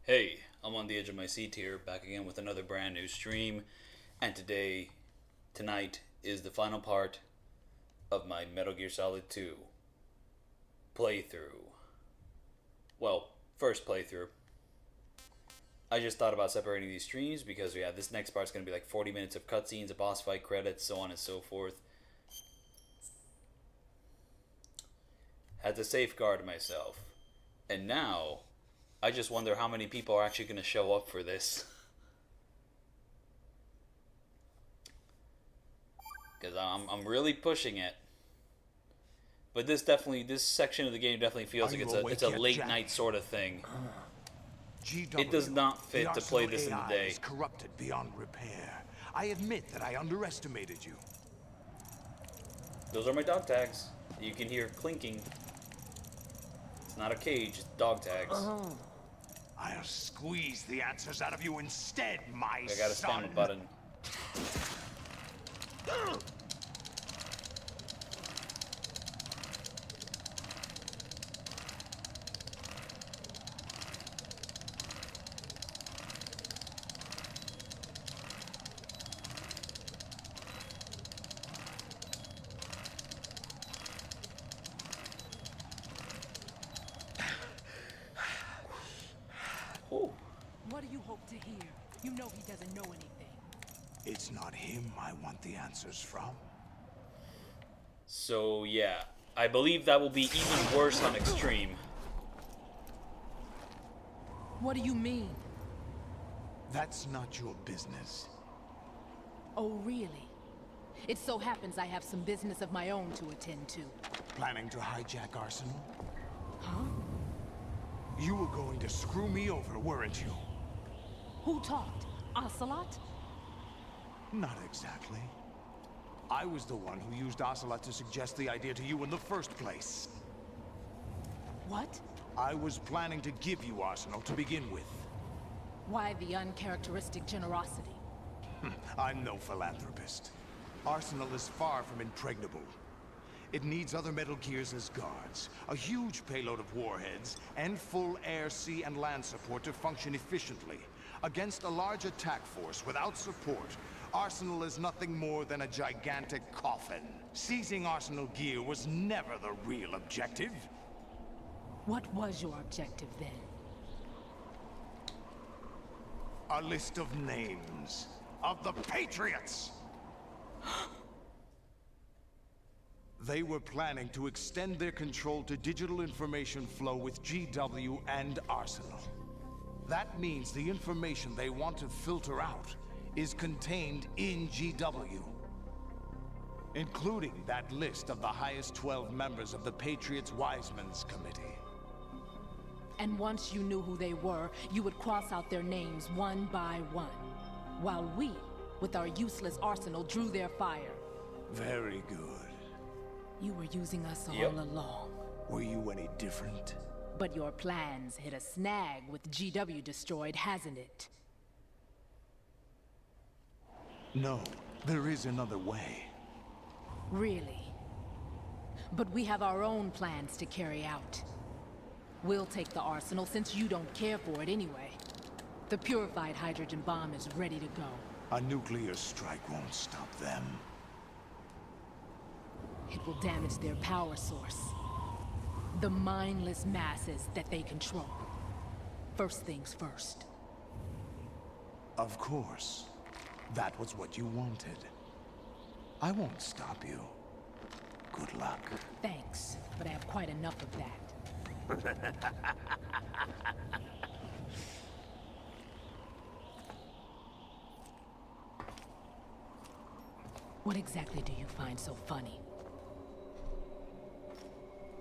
Hey, I'm on the edge of my seat here, back again with another brand new stream, and tonight is the final part of my Metal Gear Solid 2 playthrough. Well, first playthrough. I just thought about separating these streams because this next part's gonna be like 40 minutes of cutscenes, a boss fight, credits, so on and so forth. Had to safeguard myself. And now, I just wonder how many people are actually gonna show up for this. Because I'm really pushing it. But this section of the game definitely feels like it's a late night sort of thing. It does not fit to play this in the day. Is corrupted beyond repair. I admit that I underestimated you. Those are my dog tags. You can hear clinking. It's not a cage, it's dog tags. I'll squeeze the answers out of you instead, my son. I gotta spam a button. What do you hope to hear? You know he doesn't know anything. It's not him I want the answers from. So yeah, I believe that will be even worse on Extreme. What do you mean? That's not your business. Oh, really? It so happens I have some business of my own to attend to. Planning to hijack Arsenal? Huh? You were going to screw me over, weren't you? Who talked? Ocelot? Not exactly. I was the one who used Ocelot to suggest the idea to you in the first place. What? I was planning to give you Arsenal to begin with. Why the uncharacteristic generosity? I'm no philanthropist. Arsenal is far from impregnable. It needs other Metal Gears as guards, a huge payload of warheads, and full air, sea, and land support to function efficiently. Against a large attack force without support, Arsenal is nothing more than a gigantic coffin. Seizing Arsenal gear was never the real objective. What was your objective then? A list of names of the Patriots! They were planning to extend their control to digital information flow with GW and Arsenal. That means the information they want to filter out is contained in GW, including that list of the highest 12 members of the Patriots Wiseman's Committee. And once you knew who they were, you would cross out their names one by one, while we, with our useless arsenal, drew their fire. Very good. You were using us all along. Were you any different? But your plans hit a snag with GW destroyed, hasn't it? No, there is another way. Really? But we have our own plans to carry out. We'll take the arsenal since you don't care for it anyway. The purified hydrogen bomb is ready to go. A nuclear strike won't stop them. It will damage their power source. The mindless masses that they control. First things first. Of course. That was what you wanted. I won't stop you. Good luck. Thanks, but I have quite enough of that. What exactly do you find so funny?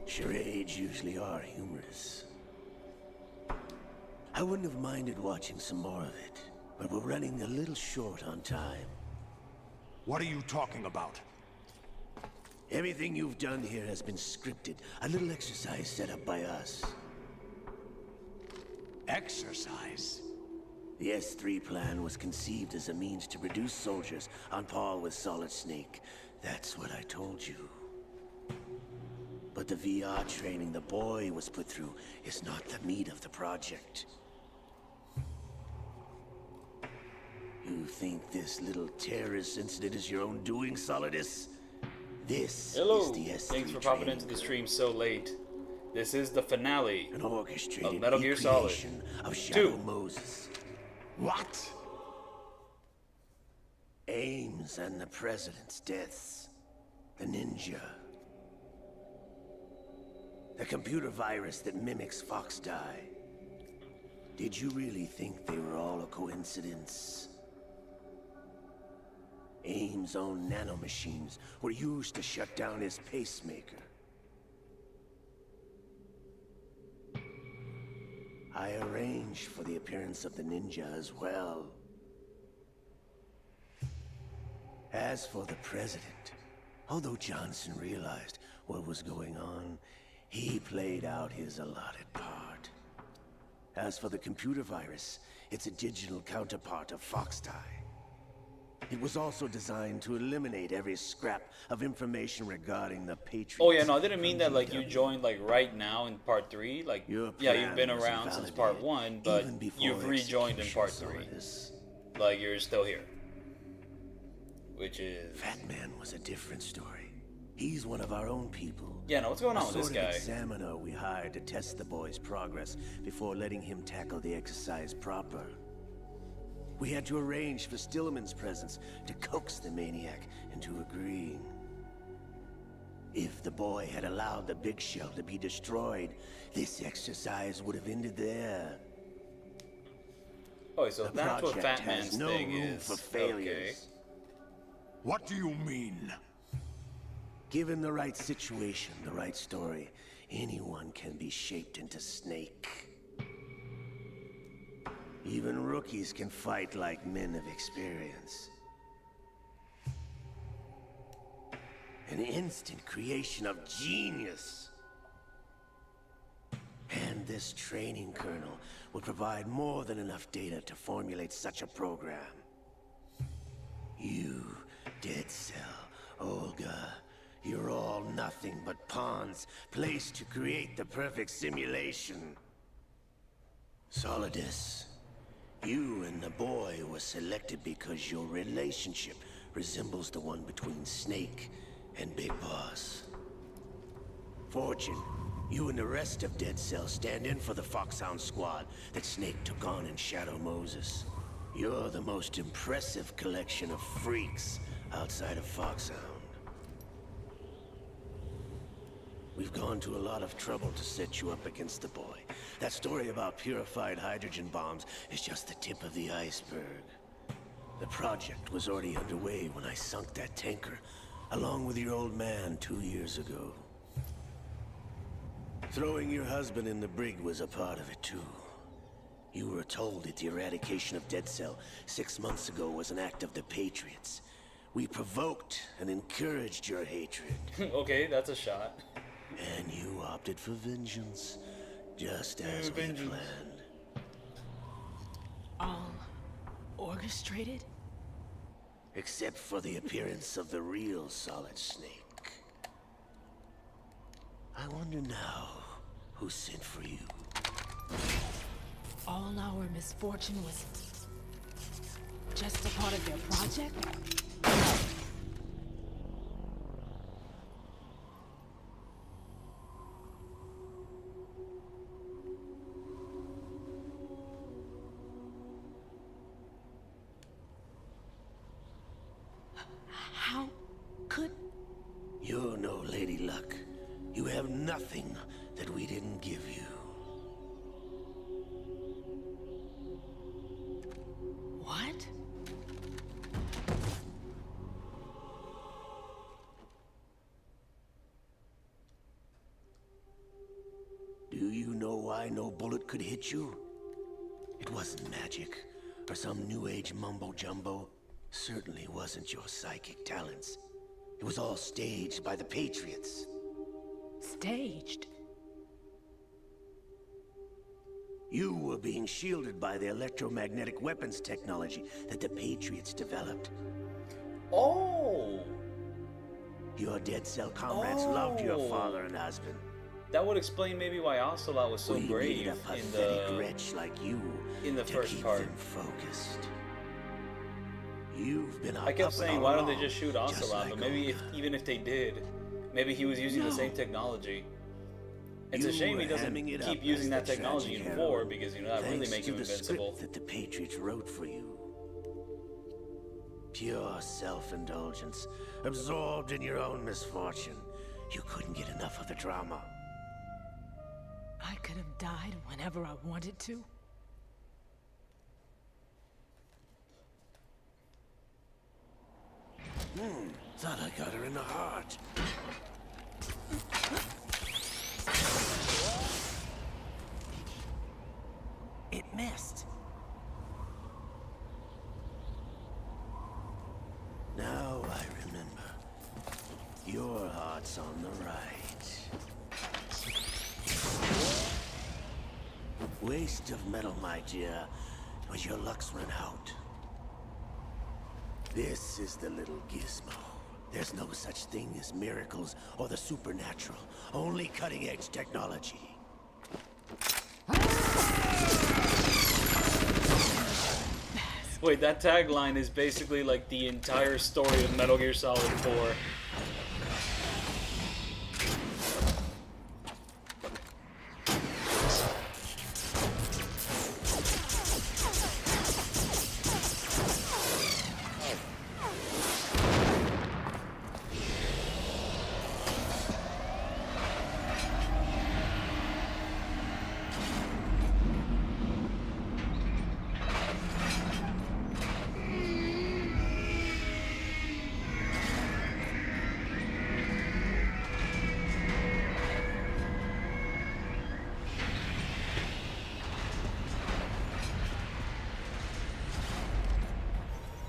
Charades usually are humorous. I wouldn't have minded watching some more of it, but we're running a little short on time. What are you talking about? Everything you've done here has been scripted. A little exercise set up by us. Exercise? The S3 plan was conceived as a means to reduce soldiers on par with Solid Snake. That's what I told you. But the VR training the boy was put through is not the meat of the project. You think this little terrorist incident is your own doing, Solidus? This Hello. is the S3 Thanks for popping into the stream so late. This is the finale an orchestrated of Metal Gear Solid recreation of Shadow 2. Moses. What? Ames and the President's deaths. The ninja. The computer virus that mimics Fox Die. Did you really think they were all a coincidence? Ames' own nanomachines were used to shut down his pacemaker. I arranged for the appearance of the ninja as well. As for the President, although Johnson realized what was going on, he played out his allotted part. As for the computer virus, it's a digital counterpart of Fox Die. It was also designed to eliminate every scrap of information regarding the Patriots. Oh yeah, no, I didn't mean that like you joined like right now in part 3. Like, yeah, you've been was around since part 1, but even before you've rejoined in part 3. Solidus. Like, you're still here. Which is... Fat Man was a different story. He's one of our own people. Yeah, no, what's going on with this sort of guy? examiner we hired to test the boy's progress before letting him tackle the exercise proper. We had to arrange for Stillman's presence to coax the maniac into agreeing. If the boy had allowed the big shell to be destroyed, this exercise would have ended there. Oh, so The that's what project Fat Man's has no thing room is. for failures. Okay. What do you mean? Given the right situation, the right story, anyone can be shaped into Snake. Even rookies can fight like men of experience. An instant creation of genius. And this training kernel would provide more than enough data to formulate such a program. You, Dead Cell, Olga, you're all nothing but pawns placed to create the perfect simulation. Solidus, you and the boy were selected because your relationship resembles the one between Snake and Big Boss. Fortune, you and the rest of Dead Cell stand in for the Foxhound squad that Snake took on in Shadow Moses. You're the most impressive collection of freaks outside of Foxhound. We've gone to a lot of trouble to set you up against the boy. That story about purified hydrogen bombs is just the tip of the iceberg. The project was already underway when I sunk that tanker, along with your old man 2 years ago. Throwing your husband in the brig was a part of it too. You were told that the eradication of Dead Cell 6 months ago was an act of the Patriots. We provoked and encouraged your hatred. Okay, that's a shot. And you opted for vengeance, just as we planned. All orchestrated? Except for the appearance of the real Solid Snake. I wonder now who sent for you. All our misfortune was just a part of their project? How could... You're no Lady Luck. You have nothing that we didn't give you. What? Do you know why no bullet could hit you? It wasn't magic, or some new age mumbo-jumbo. Certainly wasn't your psychic talents. It was all staged by the Patriots. Staged? You were being shielded by the electromagnetic weapons technology that the Patriots developed. Oh! Your Dead Cell comrades loved your father and husband. That would explain maybe why Ocelot was so We brave needed a in pathetic the wretch like you in the to first keep part. them focused. You've been I kept saying, why don't they just shoot Ocelot? But maybe even if they did, maybe he was using the same technology. It's a shame he doesn't keep using that technology in 4 because, you know, that really make him invincible. That the Patriots wrote for you. Pure self-indulgence, absorbed in your own misfortune. You couldn't get enough of the drama. I could have died whenever I wanted to. Thought I got her in the heart. It missed. Now I remember. Your heart's on the right. Waste of metal, my dear, when your luck's run out. This is the little gizmo. There's no such thing as miracles or the supernatural. Only cutting-edge technology. Wait, that tagline is basically like the entire story of Metal Gear Solid 4.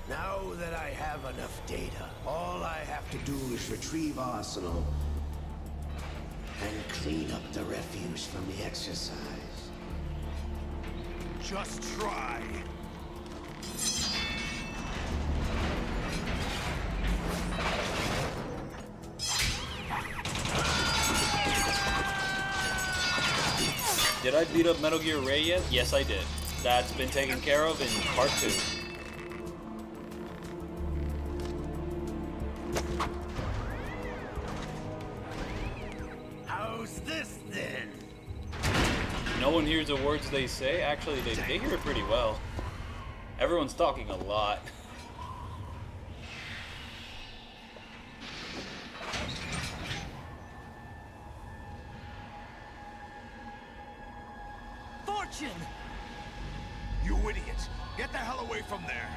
Now that I have enough data, all I have to do is retrieve Arsenal and clean up the refuse from the exercise. Just try. Did I beat up Metal Gear Ray yet? Yes, I did. That's been taken care of in Part 2. How's this then? No one hears the words they say. Actually, they hear it pretty well. Everyone's talking a lot. Fortune! You idiot! Get the hell away from there!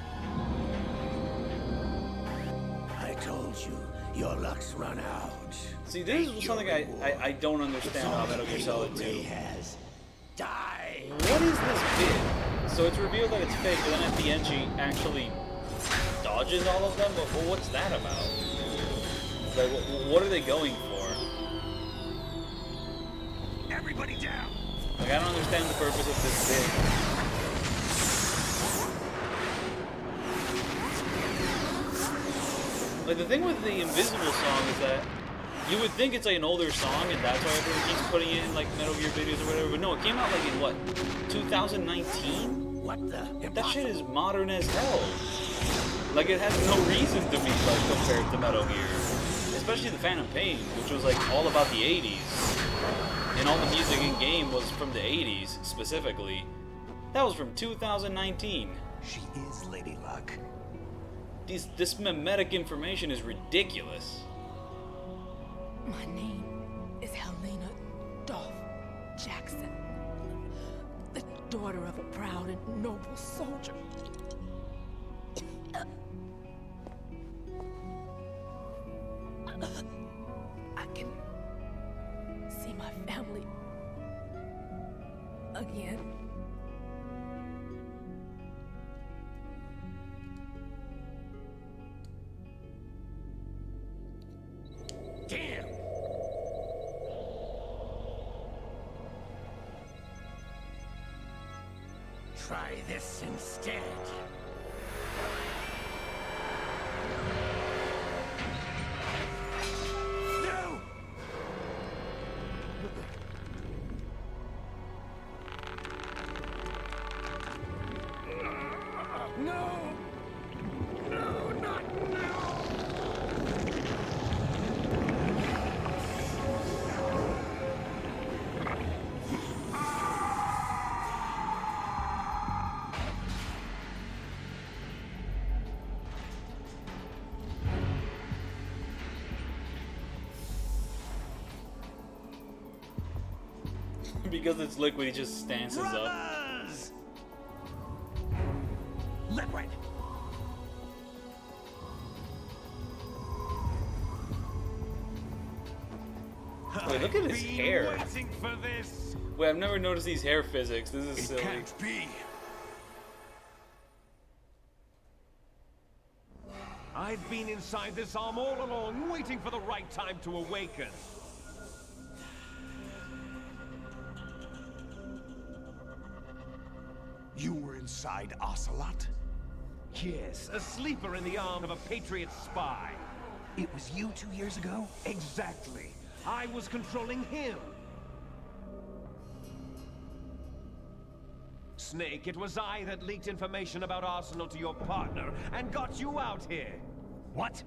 I told you, your luck's run out. See, this is something I don't understand about Metal Gear Solid 2. Ray has. Die! What is this bit? So it's revealed that it's fake, but then at the end she actually dodges all of them? But what's that about? Like, what are they going for? Everybody down! Like, I don't understand the purpose of this bit. Like, the thing with the Invisible song is that you would think it's like an older song and that's why everyone keeps putting it in like Metal Gear videos or whatever, but no, it came out like in what, 2019? What the? That shit is modern as hell. Like, it has no reason to be like compared to Metal Gear. Especially the Phantom Pain, which was like all about the 80s. And all the music in game was from the 80s specifically. That was from 2019. She is Lady Luck. This mimetic information is ridiculous. My name is Helena Dolph Jackson, the daughter of a proud and noble soldier. I can see my family again. Damn! Try this instead. No! No! No! Because it's liquid, he just stances up. Brothers! Liquid! Wait, look at his hair. Waiting for this. Wait, I've never noticed these hair physics. This is It silly. can't be. I've been inside this arm all along, waiting for the right time to awaken. You were inside Ocelot? Yes, a sleeper in the arm of a Patriot spy. It was you 2 years ago? Exactly. I was controlling him. Snake, it was I that leaked information about Arsenal to your partner and got you out here. What?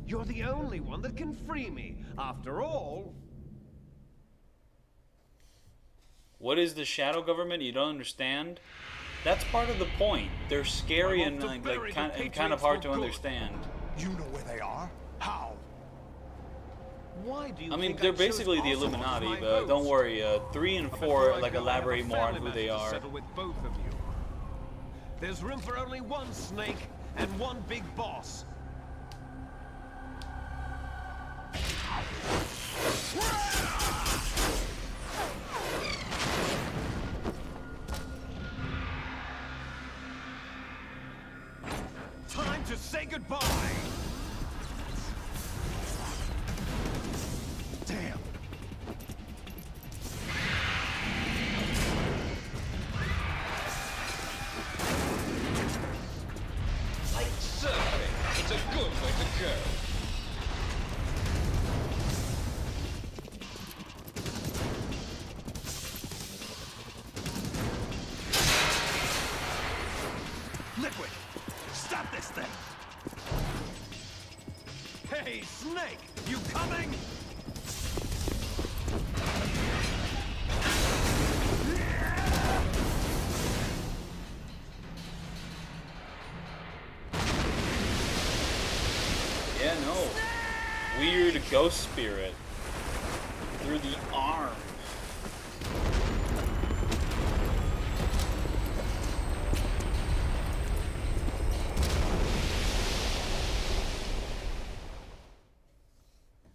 You're the only one that can free me. After all... What is the shadow government? You don't understand? That's part of the point. They're scary I and want to bury the kind of Patriots hard for to good. understand. You know where they are? How? Why do you I mean, think they're chose basically the Ocelot as Illuminati, my but don't host? worry. 3 and But 4 before I like go, I have a elaborate more on family who they matter to are. settle with both of you. There's room for only one Snake and one big boss. Time to say goodbye. Damn. Like surfing, it's a good way to go. Liquid! Stop this thing! Hey, Snake, you coming? Yeah, no. Weird ghost spirit through the arm.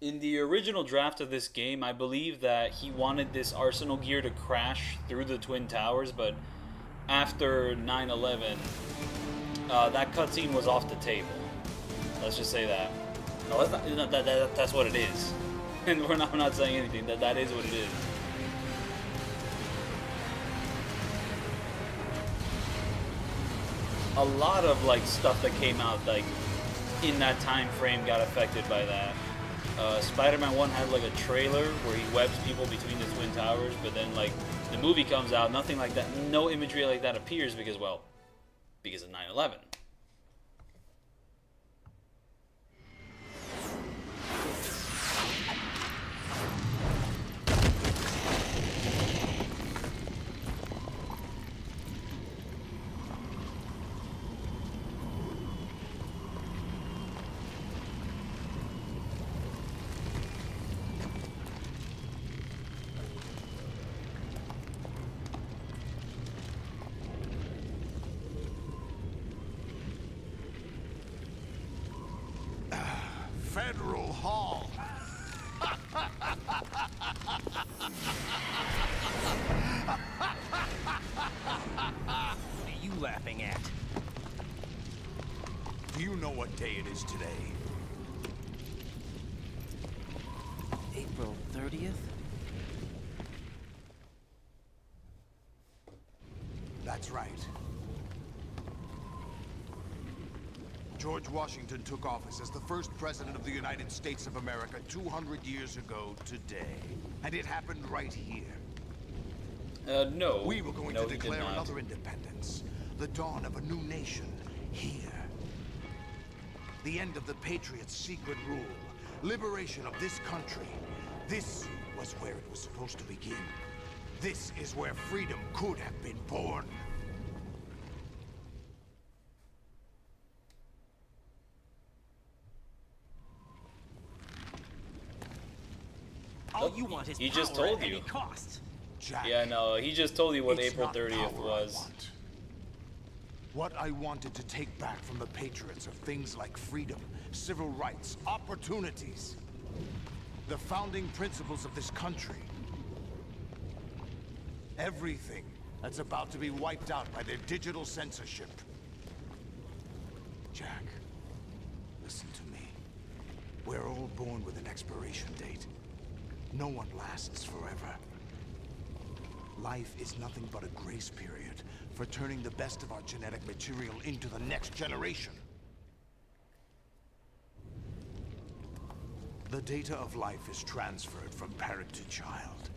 In the original draft of this game, I believe that he wanted this Arsenal gear to crash through the Twin Towers, but after 9/11, that cutscene was off the table. Let's just say that. No, that's what it is. And we're not saying anything. That is what it is. A lot of like stuff that came out like in that time frame got affected by that. Spider-Man 1 had like a trailer where he webs people between the Twin Towers, but then like the movie comes out, nothing like that, no imagery like that appears because, well, because of 9/11. Federal Hall. What are you laughing at? Do you know what day it is today? April 30th? That's right. George Washington took office as the first president of the United States of America 200 years ago today. And it happened right here. No. We were going no, to he did declare not. another independence. The dawn of a new nation. Here. The end of the Patriots' secret rule. Liberation of this country. This was where it was supposed to begin. This is where freedom could have been born. All you want is he just power told at you. any cost. Jack. Yeah, no, he just told you what It's April not 30th power was. I want. What I wanted to take back from the Patriots are things like freedom, civil rights, opportunities. The founding principles of this country. Everything that's about to be wiped out by their digital censorship. Jack, listen to me. We're all born with an expiration date. No one lasts forever. Life is nothing but a grace period for turning the best of our genetic material into the next generation. The data of life is transferred from parent to child.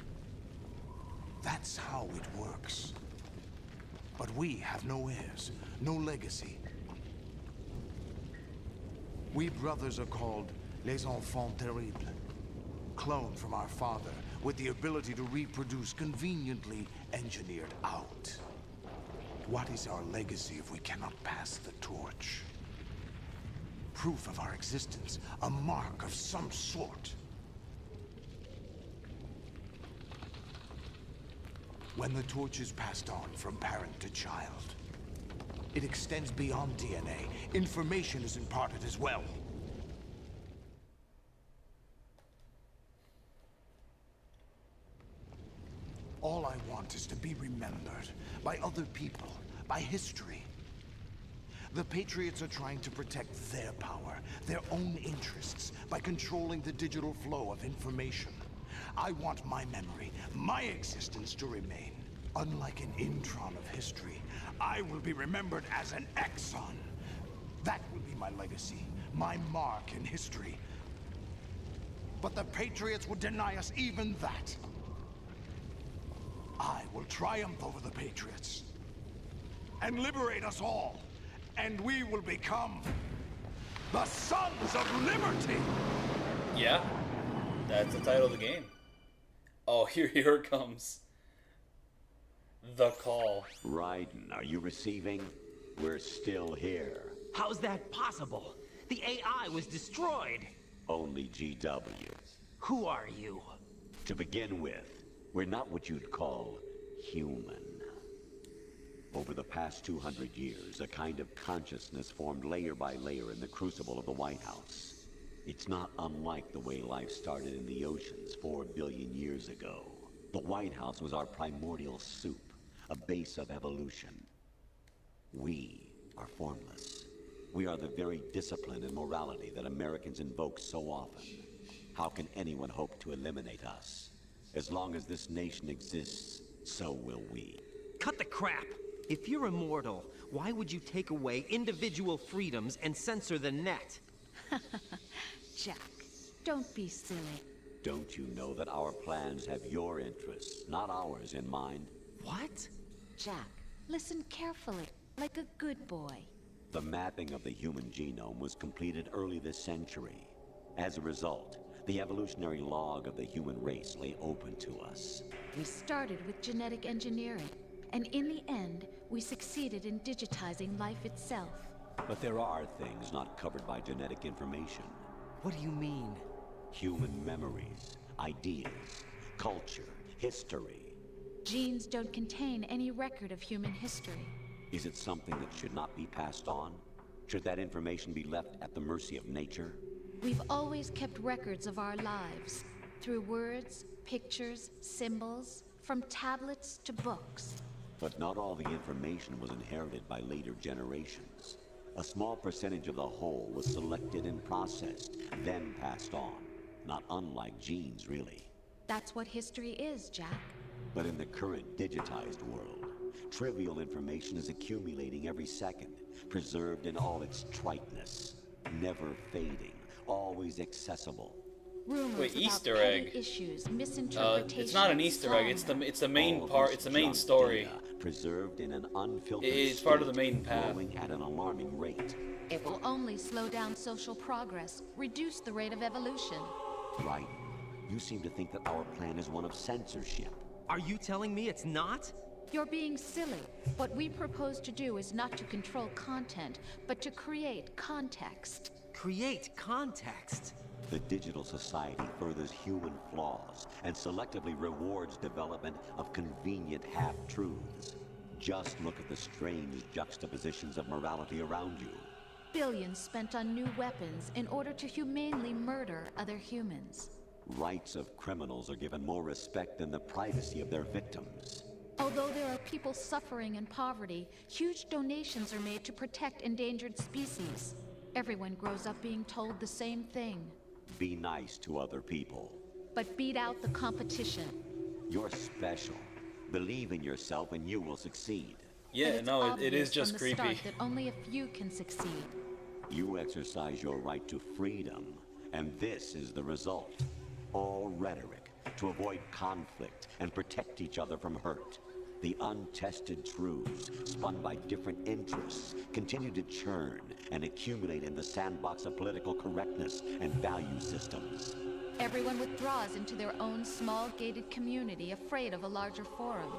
That's how it works. But we have no heirs, no legacy. We brothers are called les enfants terribles. Cloned from our father, with the ability to reproduce conveniently engineered out. What is our legacy if we cannot pass the torch? Proof of our existence, a mark of some sort. When the torch is passed on from parent to child, it extends beyond DNA. Information is imparted as well. All I want is to be remembered by other people, by history. The Patriots are trying to protect their power, their own interests, by controlling the digital flow of information. I want my memory, my existence to remain. Unlike an intron of history, I will be remembered as an exon. That will be my legacy, my mark in history. But the Patriots would deny us even that. I will triumph over the Patriots and liberate us all, and we will become the Sons of Liberty! Yeah, that's the title of the game. Oh, here it comes. The call. Raiden, are you receiving? We're still here. How's that possible? The AI was destroyed. Only GW. Who are you? To begin with, we're not what you'd call human. Over the past 200 years, a kind of consciousness formed layer by layer in the crucible of the White House. It's not unlike the way life started in the oceans 4 billion years ago. The White House was our primordial soup, a base of evolution. We are formless. We are the very discipline and morality that Americans invoke so often. How can anyone hope to eliminate us? As long as this nation exists, so will we. Cut the crap! If you're immortal, why would you take away individual freedoms and censor the net? Jack, don't be silly. Don't you know that our plans have your interests, not ours, in mind? What? Jack, listen carefully, like a good boy. The mapping of the human genome was completed early this century. As a result, the evolutionary log of the human race lay open to us. We started with genetic engineering, and in the end, we succeeded in digitizing life itself. But there are things not covered by genetic information. What do you mean? Human memories, ideas, culture, history. Genes don't contain any record of human history. Is it something that should not be passed on? Should that information be left at the mercy of nature? We've always kept records of our lives, through words, pictures, symbols, from tablets to books. But not all the information was inherited by later generations. A small percentage of the whole was selected and processed, then passed on. Not unlike genes, really. That's what history is, Jack. But in the current digitized world, trivial information is accumulating every second, preserved in all its triteness, never fading, always accessible. Rumors Wait, about Easter petty egg. issues, misinterpretations, It's not an Easter egg. It's the main All of part. this It's the main junk story. data, preserved in an unfiltered It's part of the state, main path. growing at an alarming rate. It will only slow down social progress, reduce the rate of evolution. Right? You seem to think that our plan is one of censorship. Are you telling me it's not? You're being silly. What we propose to do is not to control content, but to create context. Create context? The digital society furthers human flaws and selectively rewards development of convenient half-truths. Just look at the strange juxtapositions of morality around you. Billions spent on new weapons in order to humanely murder other humans. Rights of criminals are given more respect than the privacy of their victims. Although there are people suffering in poverty, huge donations are made to protect endangered species. Everyone grows up being told the same thing. Be nice to other people. But beat out the competition. You're special. Believe in yourself and you will succeed. Yeah, no, it is just creepy. Start that only a few can succeed. You exercise your right to freedom, and this is the result. All rhetoric to avoid conflict and protect each other from hurt. The untested truths, spun by different interests, continue to churn and accumulate in the sandbox of political correctness and value systems. Everyone withdraws into their own small gated community, afraid of a larger forum.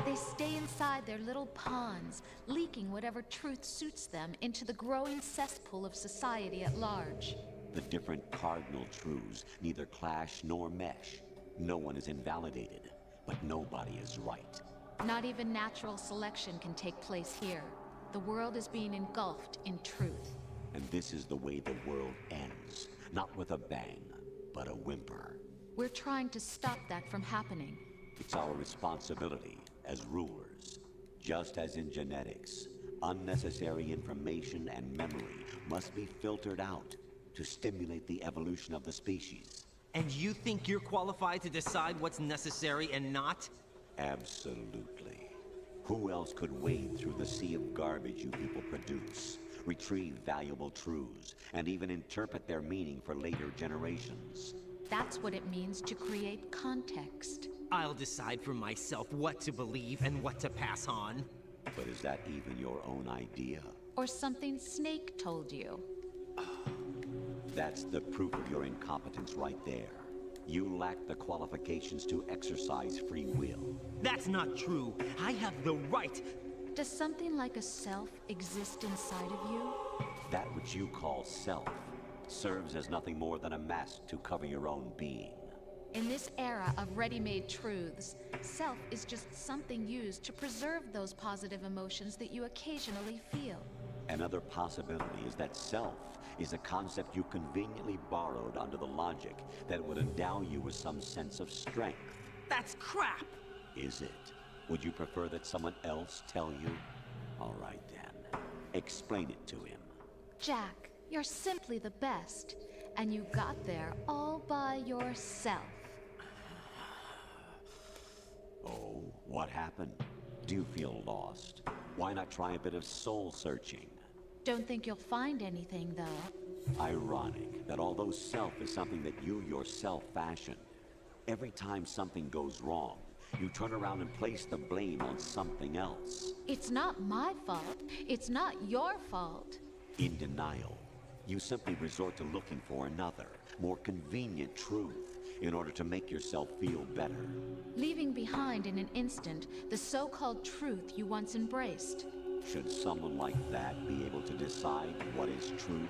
They stay inside their little ponds, leaking whatever truth suits them into the growing cesspool of society at large. The different cardinal truths neither clash nor mesh. No one is invalidated, but nobody is right. Not even natural selection can take place here. The world is being engulfed in truth. And this is the way the world ends. Not with a bang, but a whimper. We're trying to stop that from happening. It's our responsibility as rulers. Just as in genetics, unnecessary information and memory must be filtered out to stimulate the evolution of the species. And you think you're qualified to decide what's necessary and not? Absolutely. Who else could wade through the sea of garbage you people produce, retrieve valuable truths, and even interpret their meaning for later generations? That's what it means to create context. I'll decide for myself what to believe and what to pass on. But is that even your own idea? Or something Snake told you? That's the proof of your incompetence right there. You lack the qualifications to exercise free will. That's not true. I have the right. Does something like a self exist inside of you? That which you call self serves as nothing more than a mask to cover your own being. In this era of ready-made truths, self is just something used to preserve those positive emotions that you occasionally feel. Another possibility is that self is a concept you conveniently borrowed under the logic that would endow you with some sense of strength. That's crap! Is it? Would you prefer that someone else tell you? All right then. Explain it to him. Jack, you're simply the best, and you got there all by yourself. Oh, what happened? Do you feel lost? Why not try a bit of soul searching? Don't think you'll find anything, though. Ironic that although self is something that you yourself fashioned, every time something goes wrong, you turn around and place the blame on something else. It's not my fault. It's not your fault. In denial, you simply resort to looking for another, more convenient truth in order to make yourself feel better. Leaving behind in an instant the so-called truth you once embraced. Should someone like that be able to decide what is truth?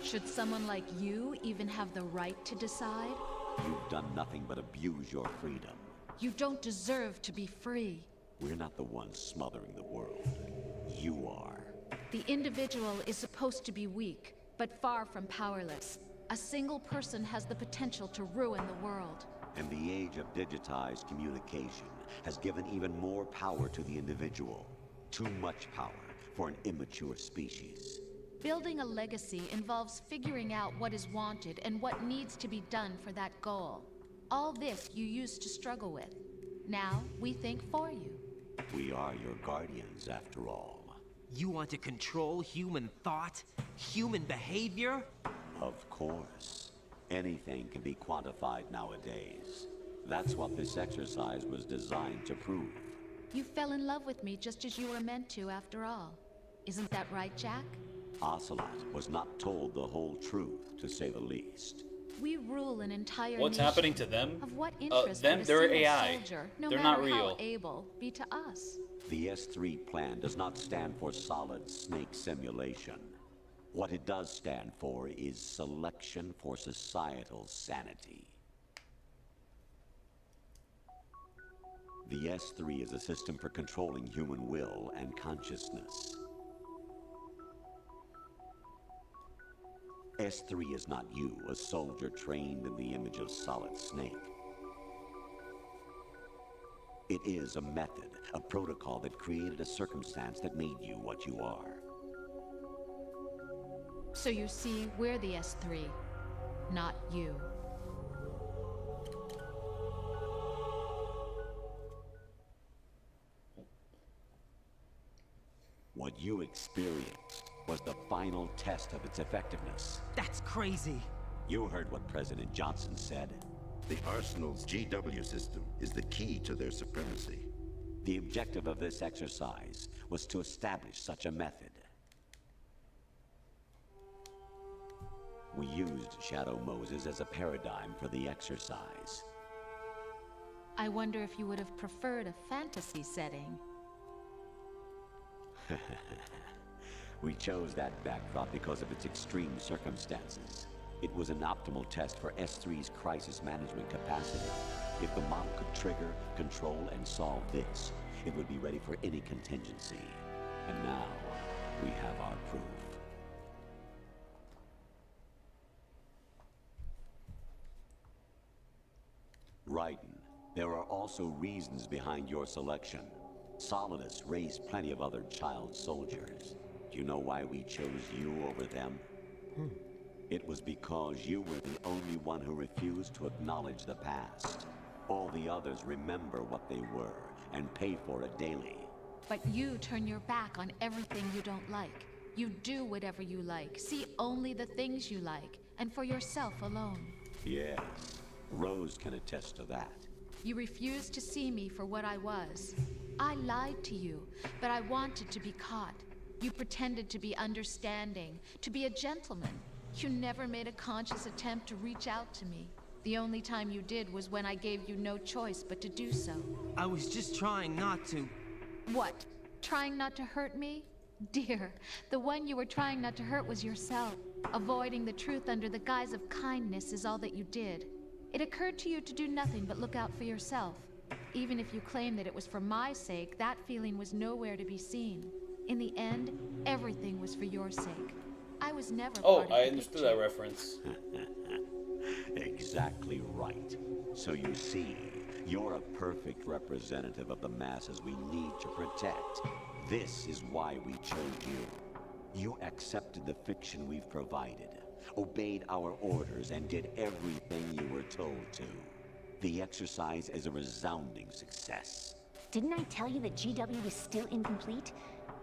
Should someone like you even have the right to decide? You've done nothing but abuse your freedom. You don't deserve to be free. We're not the ones smothering the world. You are. The individual is supposed to be weak, but far from powerless. A single person has the potential to ruin the world. And the age of digitized communication has given even more power to the individual. Too much power for an immature species. Building a legacy involves figuring out what is wanted and what needs to be done for that goal. All this you used to struggle with. Now, we think for you. We are your guardians, after all. You want to control human thought? Human behavior? Of course. Anything can be quantified nowadays. That's what this exercise was designed to prove. You fell in love with me just as you were meant to, after all. Isn't that right, Jack? Ocelot was not told the whole truth, to say the least. We rule an entire What's nation. happening to them? Of what interest Them, would a they're single AI. soldier, no They're matter not real. how able, be to us? The S3 plan does not stand for solid snake simulation. What it does stand for is selection for societal sanity. The S3 is a system for controlling human will and consciousness. S3 is not you, a soldier trained in the image of Solid Snake. It is a method, a protocol that created a circumstance that made you what you are. So you see, we're the S3, not you. What you experienced was the final test of its effectiveness. That's crazy. You heard what President Johnson said. The Arsenal's GW system is the key to their supremacy. The objective of this exercise was to establish such a method. We used Shadow Moses as a paradigm for the exercise. I wonder if you would have preferred a fantasy setting. We chose that backdrop because of its extreme circumstances. It was an optimal test for S3's crisis management capacity. If the model could trigger, control, and solve this, it would be ready for any contingency. And now, we have our proof. Raiden, there are also reasons behind your selection. Solidus raised plenty of other child soldiers. Do you know why we chose you over them? It was because you were the only one who refused to acknowledge the past. All the others remember what they were and pay for it daily. But you turn your back on everything you don't like. You do whatever you like, see only the things you like, and for yourself alone. Yes, Rose can attest to that. You refused to see me for what I was. I lied to you, but I wanted to be caught. You pretended to be understanding, to be a gentleman. You never made a conscious attempt to reach out to me. The only time you did was when I gave you no choice but to do so. I was just trying not to. What? Trying not to hurt me? Dear, the one you were trying not to hurt was yourself. Avoiding the truth under the guise of kindness is all that you did. It occurred to you to do nothing but look out for yourself. Even if you claim that it was for my sake, that feeling was nowhere to be seen. In the end, everything was for your sake. I was never part of the I understood picture. that reference. Exactly right. So you see, you're a perfect representative of the masses we need to protect. This is why we chose you. You accepted the fiction we've provided, obeyed our orders, and did everything you were told to. The exercise is a resounding success. Didn't I tell you that GW was still incomplete?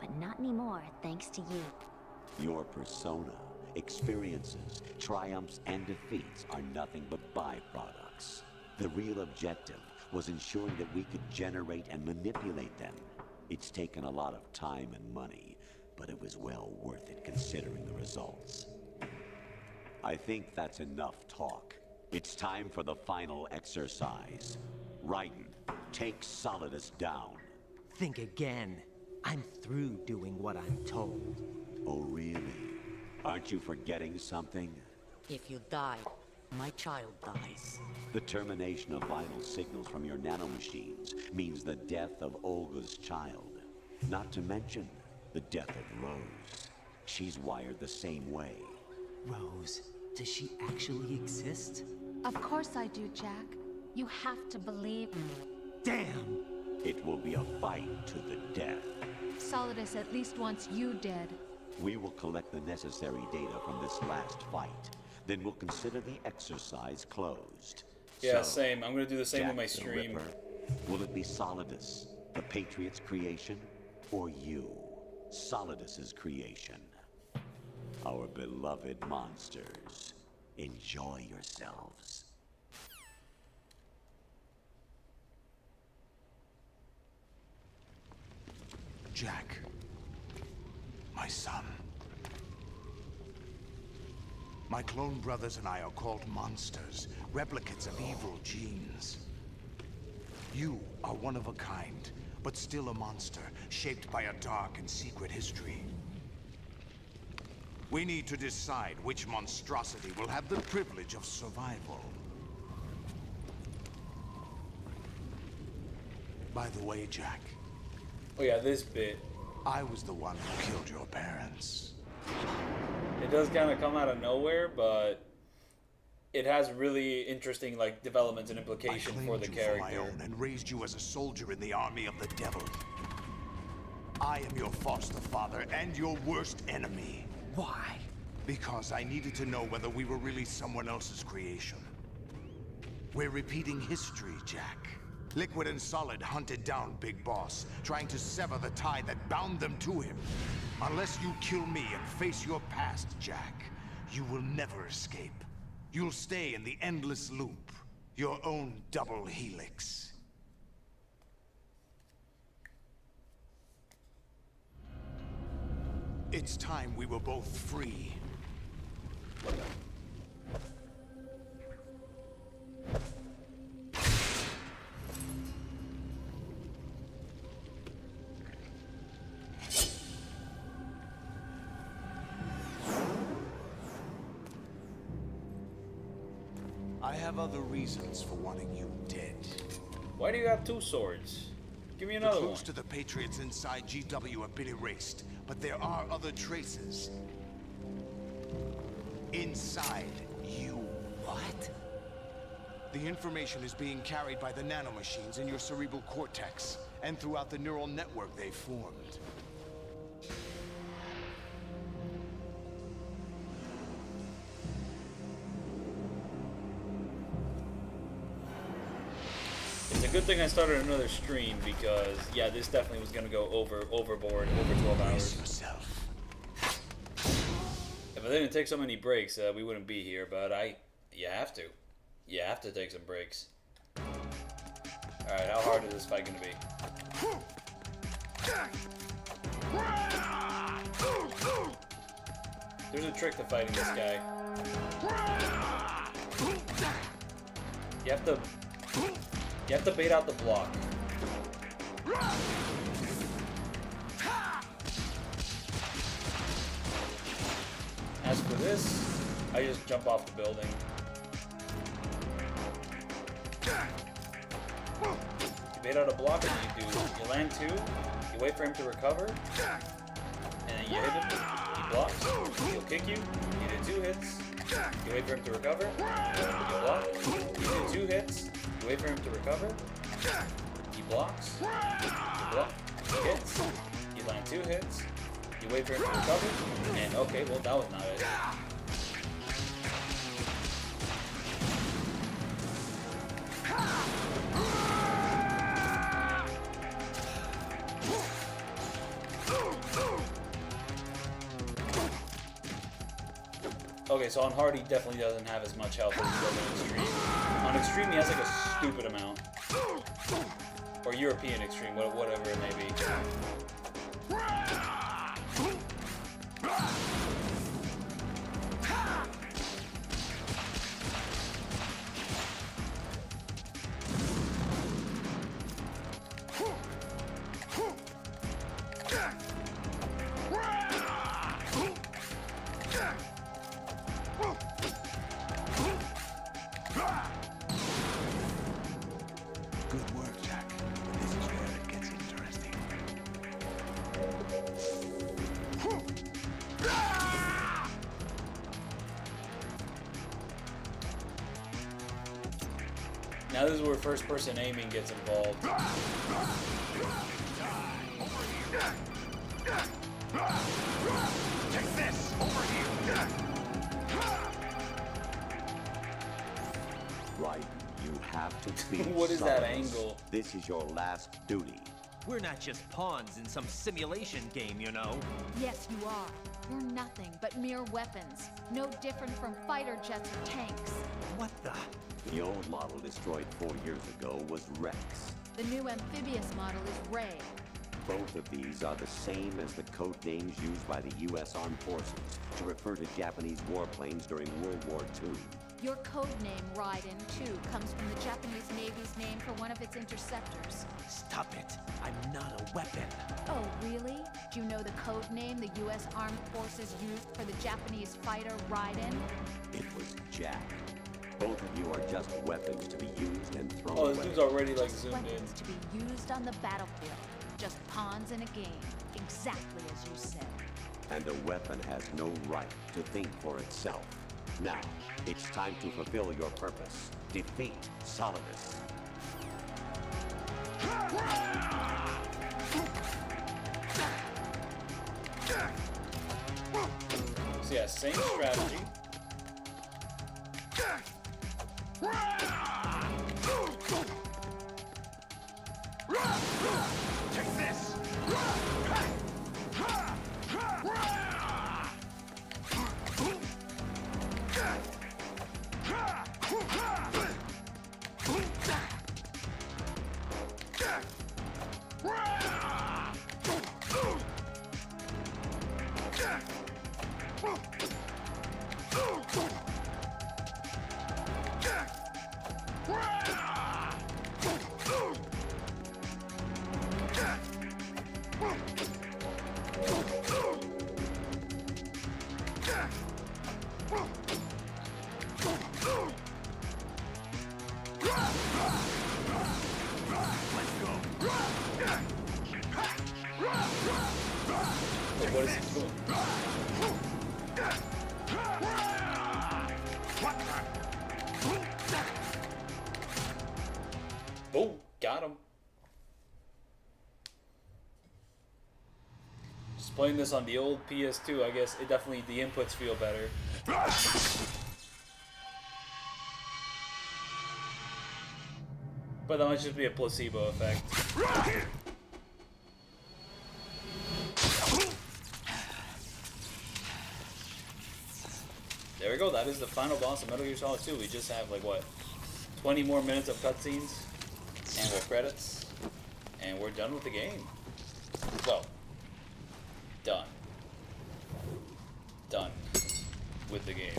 But not anymore, thanks to you. Your persona, experiences, triumphs, and defeats are nothing but byproducts. The real objective was ensuring that we could generate and manipulate them. It's taken a lot of time and money, but it was well worth it considering the results. I think that's enough talk. It's time for the final exercise. Raiden, take Solidus down. Think again. I'm through doing what I'm told. Oh, really? Aren't you forgetting something? If you die, my child dies. The termination of vital signals from your nanomachines means the death of Olga's child. Not to mention the death of Rose. She's wired the same way. Rose, does she actually exist? Of course I do, Jack. You have to believe me. Damn! It will be a fight to the death. Solidus at least wants you dead. We will collect the necessary data from this last fight. Then we'll consider the exercise closed. Yeah, So, same. I'm gonna do the same Jack with my the stream. Ripper, will it be Solidus, the Patriot's creation, or you, Solidus's creation? Our beloved monsters, enjoy yourselves. Jack, my son. My clone brothers and I are called monsters, replicates of evil genes. You are one of a kind, but still a monster, shaped by a dark and secret history. We need to decide which monstrosity will have the privilege of survival. By the way, Jack. Oh yeah, this bit. I was the one who killed your parents. It does kind of come out of nowhere, but it has really interesting like developments and implication for the character. I claimed you for my own and raised you as a soldier in the army of the devil. I am your foster father and your worst enemy. Why? Because I needed to know whether we were really someone else's creation. We're repeating history, Jack. Liquid and Solid hunted down Big Boss, trying to sever the tie that bound them to him. Unless you kill me and face your past, Jack, you will never escape. You'll stay in the endless loop, your own double helix. It's time we were both free. I have other reasons for wanting you dead. Why do you have two swords? Give me another one. The clues to the Patriots inside GW have been erased, but there are other traces. Inside you. What? The information is being carried by the nanomachines in your cerebral cortex, and throughout the neural network they formed. It's a good thing I started another stream because, yeah, this definitely was gonna go overboard, over 12 hours. Yourself. If I didn't take so many breaks, we wouldn't be here. But you have to. You have to take some breaks. All right, how hard is this fight gonna be? There's a trick to fighting this guy. You have to bait out the block. As for this, I just jump off the building. You bait out a block and you land two, you wait for him to recover, and then you hit him, he blocks, he'll kick you do 2 hits, you wait for him to recover, you block, you do 2 hits, you wait for him to recover, he blocks, you block, he hits, you land 2 hits, you wait for him to recover, and okay, well that was not it. Okay, so on hard he definitely doesn't have as much health as he does on extreme. On extreme he has like a stupid amount. Or European extreme, whatever it may be. Good work, Jack. But this is where it gets interesting. Now this is where first person aiming gets involved. Take this! Over here! Right. You have to be What is that angle? This is your last duty. We're not just pawns in some simulation game, you know. Yes, you are. You're nothing but mere weapons. No different from fighter jets or tanks. What the? The old model destroyed 4 years ago was Rex. The new amphibious model is Ray. Both of these are the same as the code names used by the U.S. Armed Forces to refer to Japanese warplanes during World War II. Your code name, Raiden, too, comes from the Japanese Navy's name for one of its interceptors. Stop it. I'm not a weapon. Oh, really? Do you know the code name the U.S. Armed Forces used for the Japanese fighter Raiden? It was Jack. Both of you are just weapons to be used and thrown Oh, away. this dude's already like Just zoomed in. weapons to be used on the battlefield. Just pawns in a game. Exactly as you said. And a weapon has no right to think for itself. Now, it's time to fulfill your purpose. Defeat Solidus. So yeah, same strategy. Take this! Wait, what is he doing? Oh, got him. Just playing this on the old PS2, I guess it definitely, the inputs feel better. But that might just be a placebo effect. There we go, that is the final boss of Metal Gear Solid 2. We just have, like, what, 20 more minutes of cutscenes, and more credits, and we're done with the game. Well, done. Done with the game.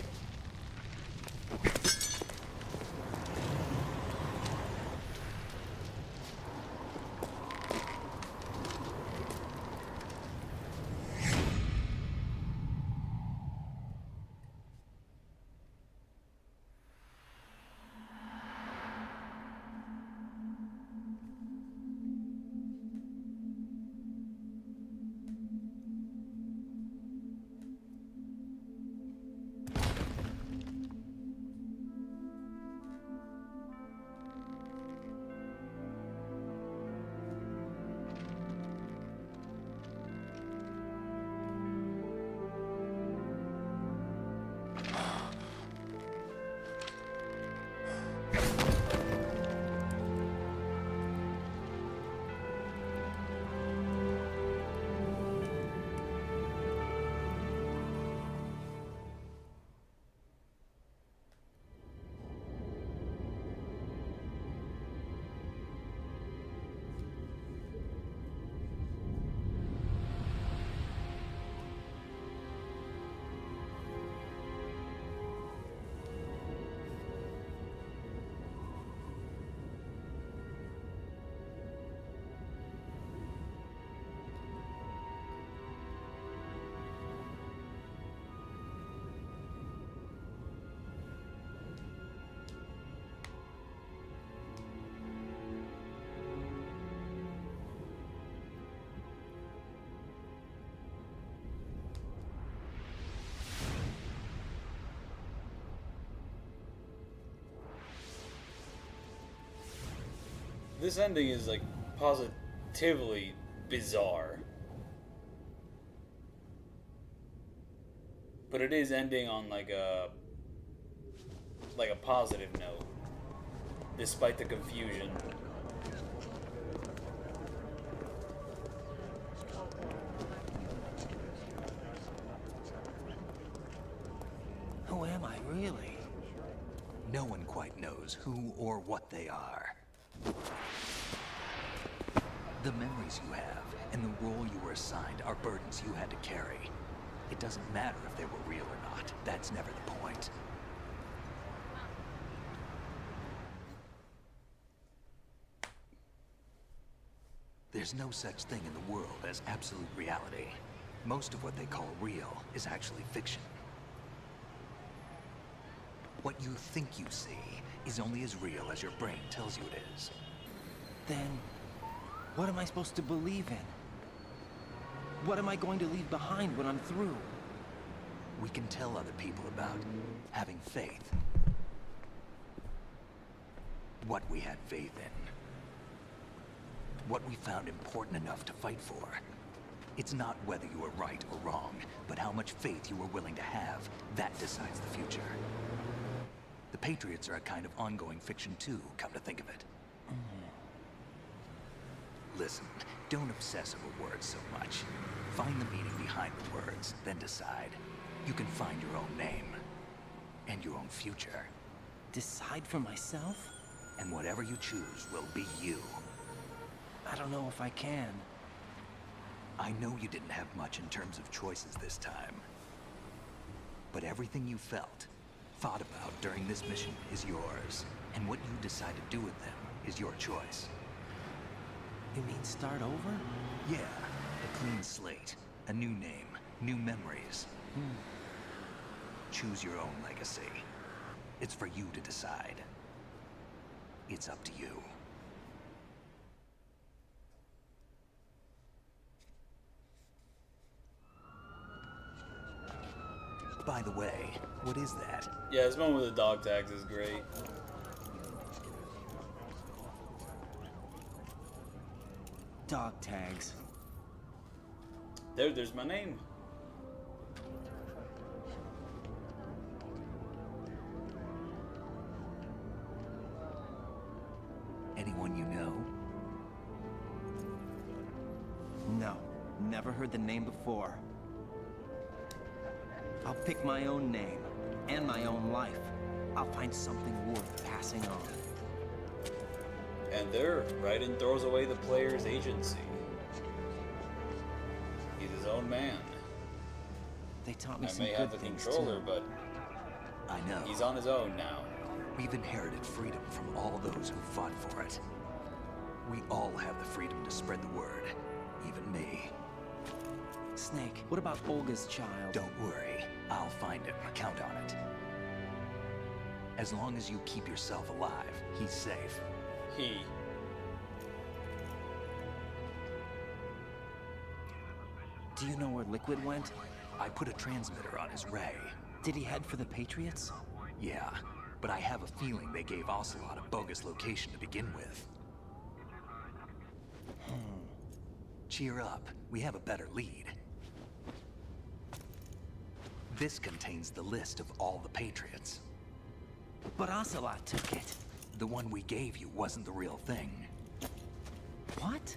This ending is, like, positively bizarre. But it is ending on, like a positive note, despite the confusion. Who am I, really? No one quite knows who or what they are. The memories you have and the role you were assigned are burdens you had to carry. It doesn't matter if they were real or not. That's never the point. There's no such thing in the world as absolute reality. Most of what they call real is actually fiction. What you think you see is only as real as your brain tells you it is. Then, what am I supposed to believe in? What am I going to leave behind when I'm through? We can tell other people about having faith. What we had faith in. What we found important enough to fight for. It's not whether you were right or wrong, but how much faith you were willing to have. That decides the future. The Patriots are a kind of ongoing fiction too, come to think of it. Listen, don't obsess over words so much. Find the meaning behind the words, then decide. You can find your own name. And your own future. Decide for myself? And whatever you choose will be you. I don't know if I can. I know you didn't have much in terms of choices this time. But everything you felt, thought about during this mission is yours. And what you decide to do with them is your choice. You mean start over? Yeah, a clean slate, a new name, new memories. Choose your own legacy. It's for you to decide. It's up to you. By the way, what is that? Yeah, this one with the dog tags is great. Dog tags. There's my name. Anyone you know? No, never heard the name before. I'll pick my own name, and my own life. I'll find something worth passing on. And there, Raiden throws away the player's agency. He's his own man. They taught me I some may good have the things controller, too. but I know. he's on his own now. We've inherited freedom from all those who fought for it. We all have the freedom to spread the word, even me. Snake, what about Olga's child? Don't worry, I'll find him. Count on it. As long as you keep yourself alive, he's safe. He. Do you know where Liquid went? I put a transmitter on his ray. Did he head for the Patriots? Yeah, but I have a feeling they gave Ocelot a bogus location to begin with. Cheer up, we have a better lead. This contains the list of all the Patriots. But Ocelot took it. The one we gave you wasn't the real thing. What?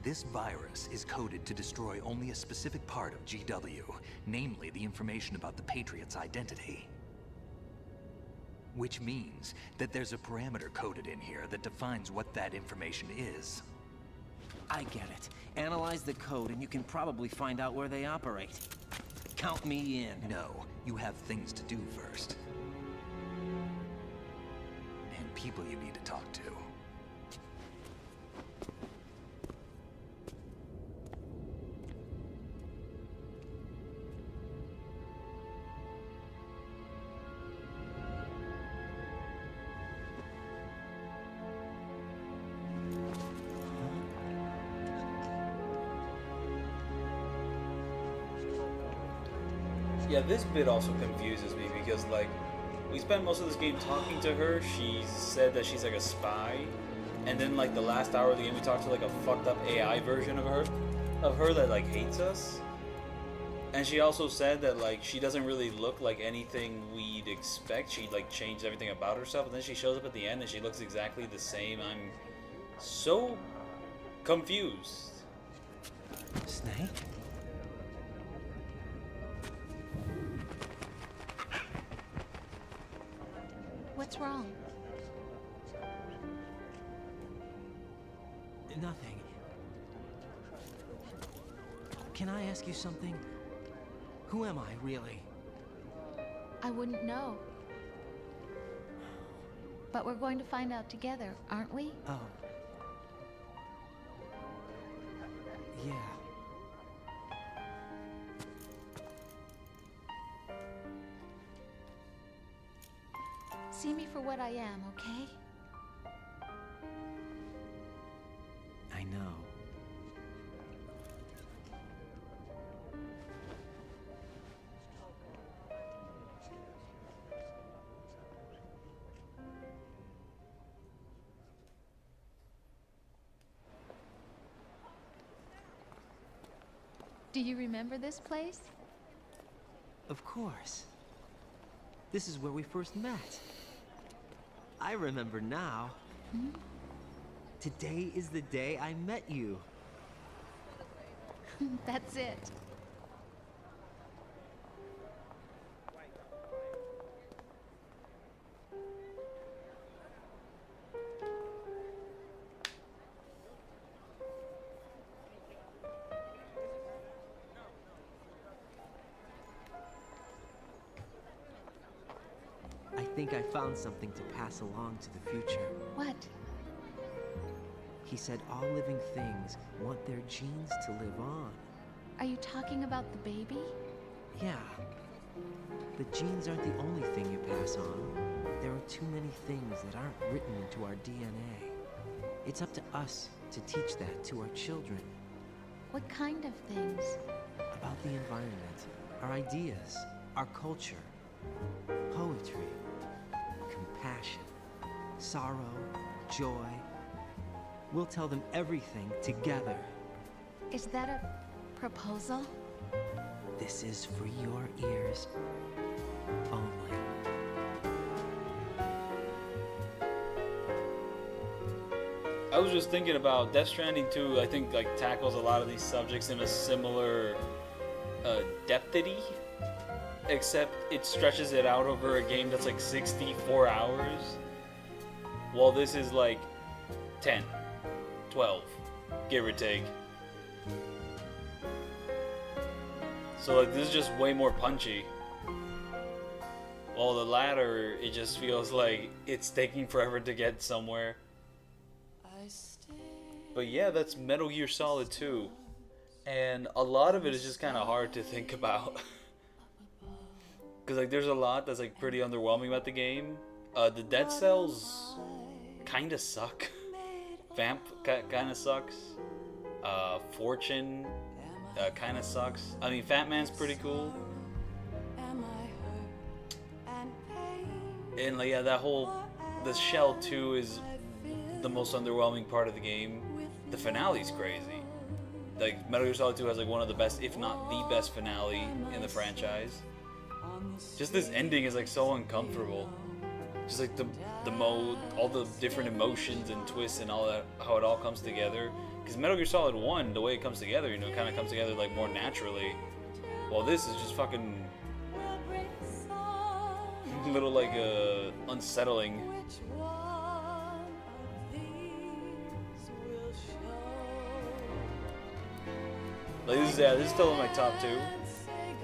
This virus is coded to destroy only a specific part of GW, namely the information about the Patriots' identity. Which means that there's a parameter coded in here that defines what that information is. I get it. Analyze the code and you can probably find out where they operate. Count me in. No, you have things to do first. And people you need to talk to. Yeah, this bit also confuses me because, like, we spent most of this game talking to her. She said that she's like a spy, and then like the last hour of the game, we talked to like a fucked up AI version of her that like hates us. And she also said that like she doesn't really look like anything we'd expect. She like changed everything about herself, and then she shows up at the end and she looks exactly the same. I'm so confused. Snake? What's wrong? Nothing. Can I ask you something? Who am I, really? I wouldn't know. But we're going to find out together, aren't we? Oh. Yeah. See me for what I am, okay? I know. Do you remember this place? Of course. This is where we first met. I remember now. Hmm? Today is the day I met you. That's it. I think I found something to pass along to the future. What? He said all living things want their genes to live on. Are you talking about the baby? Yeah. The genes aren't the only thing you pass on. There are too many things that aren't written into our DNA. It's up to us to teach that to our children. What kind of things? About the environment, our ideas, our culture, poetry, compassion, sorrow, joy. We'll tell them everything together. Is that a proposal? This is for your ears only. I was just thinking about Death Stranding 2. I think like tackles a lot of these subjects in a similar depthity, except it stretches it out over a game that's like 64 hours, while this is like 10, 12, give or take. So like this is just way more punchy. While the latter, it just feels like it's taking forever to get somewhere. But yeah, that's Metal Gear Solid 2. And a lot of it is just kind of hard to think about. Because like there's a lot that's like pretty underwhelming about the game. The Dead Cells kind of suck. Vamp kind of sucks. Fortune kind of sucks. I mean, Fat Man's pretty cool. And like, yeah, the Shell 2 is the most underwhelming part of the game. The finale's crazy. Like Metal Gear Solid 2 has like one of the best, if not the best finale in the franchise. Just this ending is like so uncomfortable. Just like the mode, all the different emotions and twists and all that, how it all comes together. Because Metal Gear Solid 1, the way it comes together, you know, it kind of comes together like more naturally. While this is just fucking little like unsettling. Like this is still in my top 2.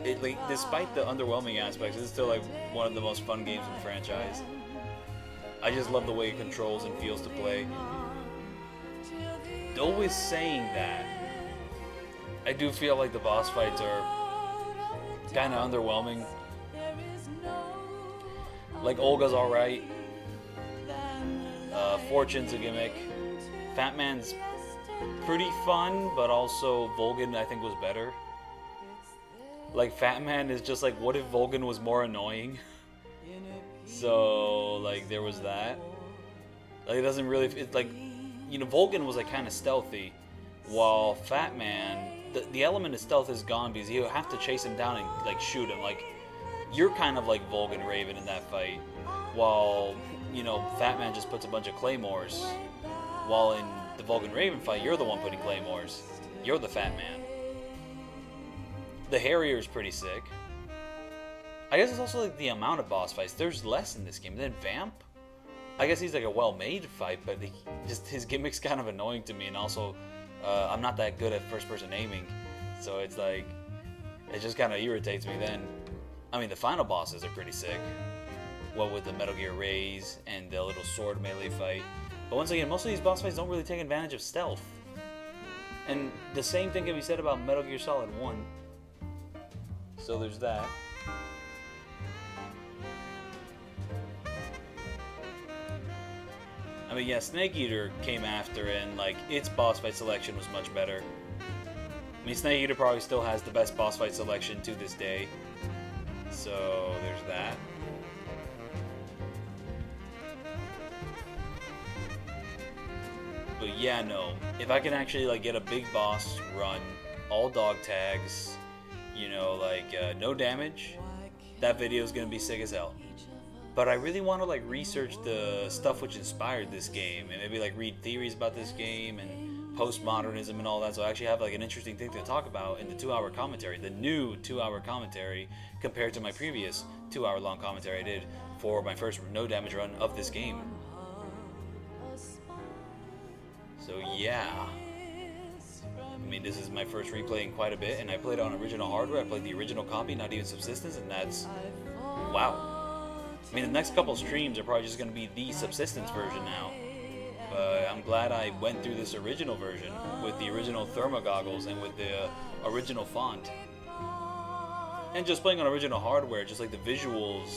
It like despite the underwhelming aspects, it's still like one of the most fun games in the franchise. I just love the way it controls and feels to play. Always saying that, I do feel like the boss fights are kind of underwhelming. Like Olga's alright. Fortune's a gimmick. Fat Man's pretty fun, but also Volgin I think was better. Like Fat Man is just like, what if Volgin was more annoying? So like there was that. Like it doesn't really, it's like, you know, Volgin was like kind of stealthy, while Fat Man, the element of stealth is gone because you have to chase him down and like shoot him. Like you're kind of like Volgin Raven in that fight, while you know Fat Man just puts a bunch of claymores. While in the Volgin Raven fight, you're the one putting claymores. You're the Fat Man. The Harrier is pretty sick. I guess it's also like the amount of boss fights. There's less in this game. Then Vamp, I guess he's like a well-made fight, but his gimmick's kind of annoying to me, and also I'm not that good at first-person aiming, So it's like, it just kind of irritates me then. I mean, the final bosses are pretty sick. What with the Metal Gear Rays and the little sword melee fight. But once again, most of these boss fights don't really take advantage of stealth. And the same thing can be said about Metal Gear Solid 1. So there's that. I mean, yeah, Snake Eater came after, and like its boss fight selection was much better. I mean, Snake Eater probably still has the best boss fight selection to this day. So there's that. But yeah, no. If I can actually like get a big boss run, all dog tags, you know, like no damage, that video is gonna be sick as hell. But I really want to like research the stuff which inspired this game, and maybe like read theories about this game and postmodernism and all that. So I actually have like an interesting thing to talk about in the 2-hour commentary, the new 2-hour commentary compared to my previous 2-hour long commentary I did for my first no damage run of this game. So yeah, I mean, this is my first replay in quite a bit, and I played on original hardware. I played the original copy, not even Subsistence, and that's wow. I mean, the next couple streams are probably just going to be the Subsistence version now. But I'm glad I went through this original version with the original thermo goggles and with the original font. And just playing on original hardware, just like the visuals,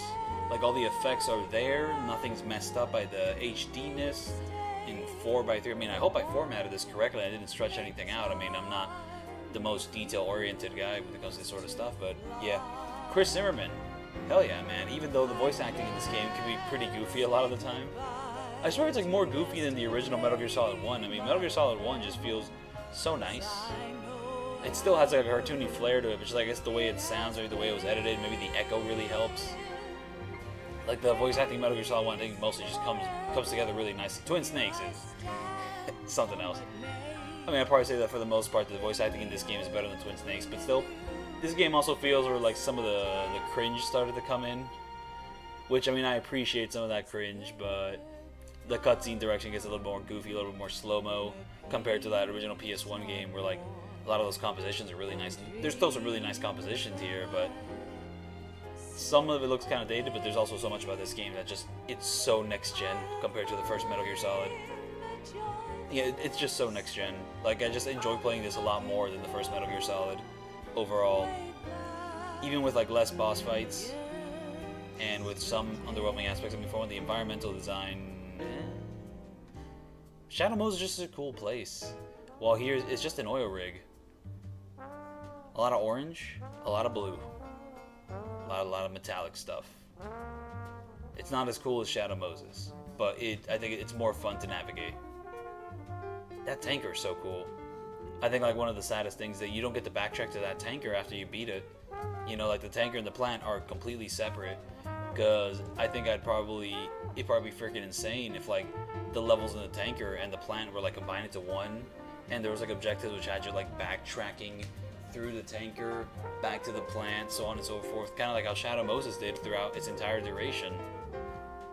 like all the effects are there, nothing's messed up by the HD-ness in 4:3. I mean, I hope I formatted this correctly, I didn't stretch anything out. I mean, I'm not the most detail-oriented guy when it comes to this sort of stuff, but yeah. Chris Zimmerman. Hell yeah, man. Even though the voice acting in this game can be pretty goofy a lot of the time. I swear it's like more goofy than the original Metal Gear Solid 1. I mean, Metal Gear Solid 1 just feels so nice. It still has like a cartoony flair to it, but just like, I guess the way it sounds, maybe the way it was edited, maybe the echo really helps. Like the voice acting in Metal Gear Solid 1, I think mostly just comes together really nicely. Twin Snakes is something else. I mean, I'd probably say that for the most part, the voice acting in this game is better than Twin Snakes, but still, this game also feels where like some of the cringe started to come in, which I mean I appreciate some of that cringe, but the cutscene direction gets a little more goofy, a little bit more slow-mo compared to that original PS1 game where like a lot of those compositions are really nice. There's still some really nice compositions here, but some of it looks kind of dated, but there's also so much about this game that just, it's so next-gen compared to the first Metal Gear Solid. Yeah, it's just so next-gen. Like, I just enjoy playing this a lot more than the first Metal Gear Solid overall. Even with like less boss fights and with some underwhelming aspects. I mean, for the environmental design, Shadow Mose is just a cool place. While here, it's just an oil rig. A lot of orange, a lot of blue, a lot of metallic stuff. It's not as cool as Shadow Moses, but I think it's more fun to navigate. That tanker is so cool. I think like one of the saddest things that you don't get to backtrack to that tanker after you beat it. You know, like the tanker and the plant are completely separate. Because I think it'd probably be freaking insane if like the levels in the tanker and the plant were like combined into one, and there was like objectives which had you like backtracking through the tanker, back to the plant, so on and so forth. Kind of like how Shadow Moses did throughout its entire duration.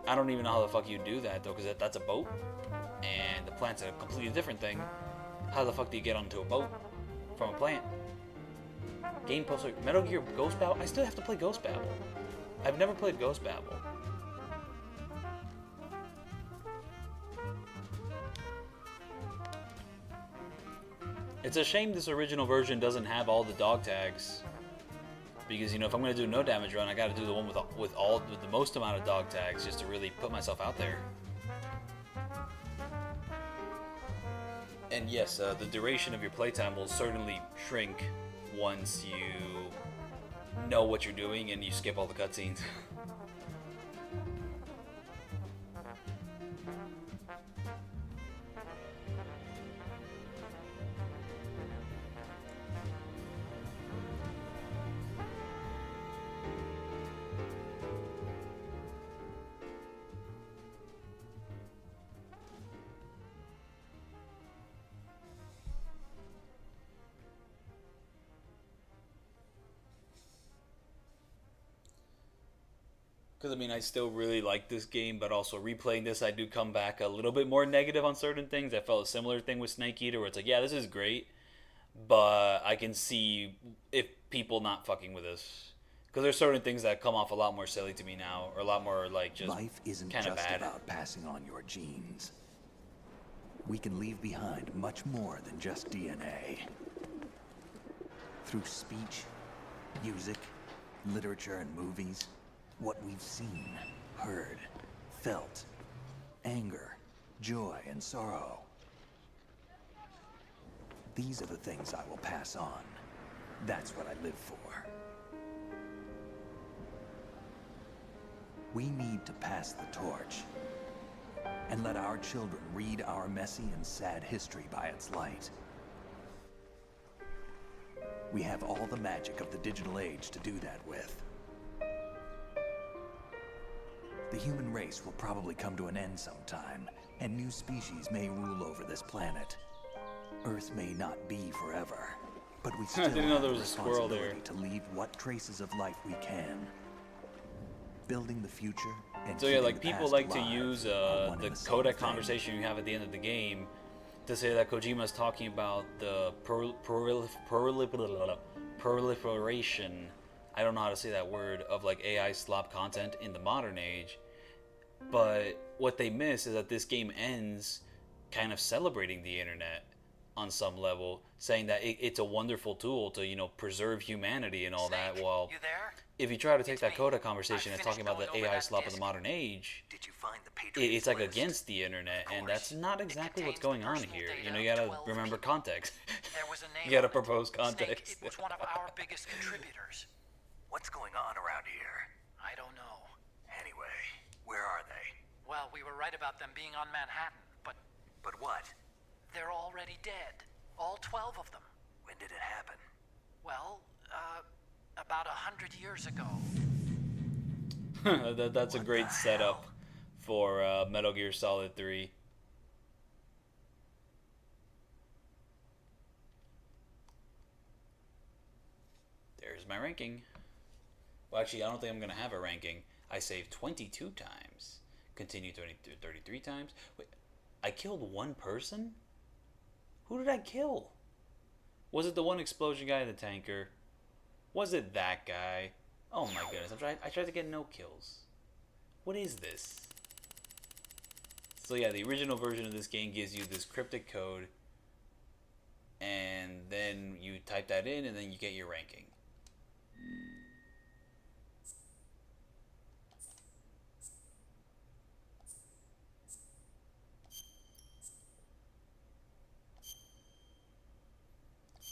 I don't even know how the fuck you do that though, because that's a boat, and the plant's a completely different thing. How the fuck do you get onto a boat from a plant? Game poster, Metal Gear Ghost Babel? I still have to play Ghost Babel. I've never played Ghost Babel. It's a shame this original version doesn't have all the dog tags. Because, you know, if I'm going to do a no damage run, I got to do the one with the most amount of dog tags just to really put myself out there. And yes, the duration of your playtime will certainly shrink once you know what you're doing and you skip all the cutscenes. Because, I mean, I still really like this game, but also replaying this, I do come back a little bit more negative on certain things. I felt a similar thing with Snake Eater, where it's like, yeah, this is great, but I can see if people not fucking with this. Because there's certain things that come off a lot more silly to me now, or a lot more like just Life isn't kind of just bad. about passing on your genes. We can leave behind much more than just DNA. Through speech, music, literature, and movies, what we've seen, heard, felt, anger, joy, and sorrow. These are the things I will pass on. That's what I live for. We need to pass the torch and let our children read our messy and sad history by its light. We have all the magic of the digital age to do that with. The human race will probably come to an end sometime, and new species may rule over this planet. Earth may not be forever, but we still didn't know have there the was a squirrel there. responsibility to leave what traces of life we can. Building the future and So yeah, keeping like the people past like to alive use are one the and the same codec thing. conversation you have at the end of the game to say that Kojima's talking about the proliferation, I don't know how to say that word, of like AI slop content in the modern age. But what they miss is that this game ends kind of celebrating the internet on some level, saying that it's a wonderful tool to, you know, preserve humanity and all that. Well, You there? if you try to take that Coda conversation and talking about the AI slop of the modern age, Did you find the Patriots it's like list? against the internet, and that's not exactly what's going on here. You know, you gotta remember context. There was a name You gotta on it. propose Snake, context. it was one of our biggest contributors. What's going on around here? I don't know. Anyway, where are they? Well, we were right about them being on Manhattan, but... But what? They're already dead. All 12 of them. When did it happen? Well, about 100 years ago. That's a great setup for Metal Gear Solid 3. There's my ranking. Well, actually, I don't think I'm going to have a ranking. I saved 22 times. Continue 33 times. Wait, I killed one person? Who did I kill? Was it the one explosion guy in the tanker? Was it that guy? Oh my goodness, I tried to get no kills. What is this? So yeah, the original version of this game gives you this cryptic code, and then you type that in, and then you get your ranking.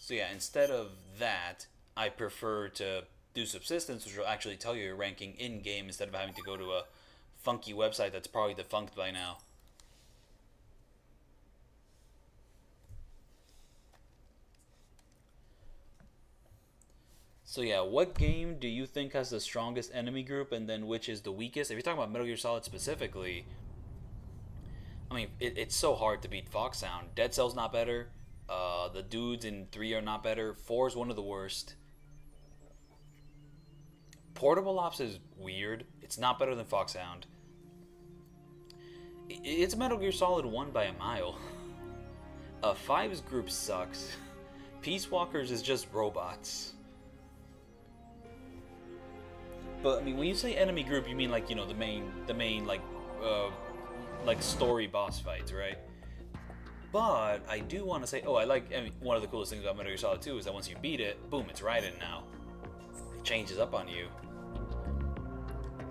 So yeah, instead of that, I prefer to do subsistence, which will actually tell you your ranking in-game instead of having to go to a funky website that's probably defunct by now. So yeah, what game do you think has the strongest enemy group, and then which is the weakest? If you're talking about Metal Gear Solid specifically, I mean, it's so hard to beat Foxhound. Dead Cell's not better. The dudes in 3 are not better. 4 is one of the worst. Portable Ops is weird. It's not better than Foxhound. It's Metal Gear Solid 1 by a mile. 5's group sucks. Peace Walkers is just robots. But I mean, when you say enemy group, you mean like, you know, the main like story boss fights, right? But I do want to say, I mean, one of the coolest things about Metal Gear Solid 2 is that once you beat it, boom, it's Raiden now. It changes up on you.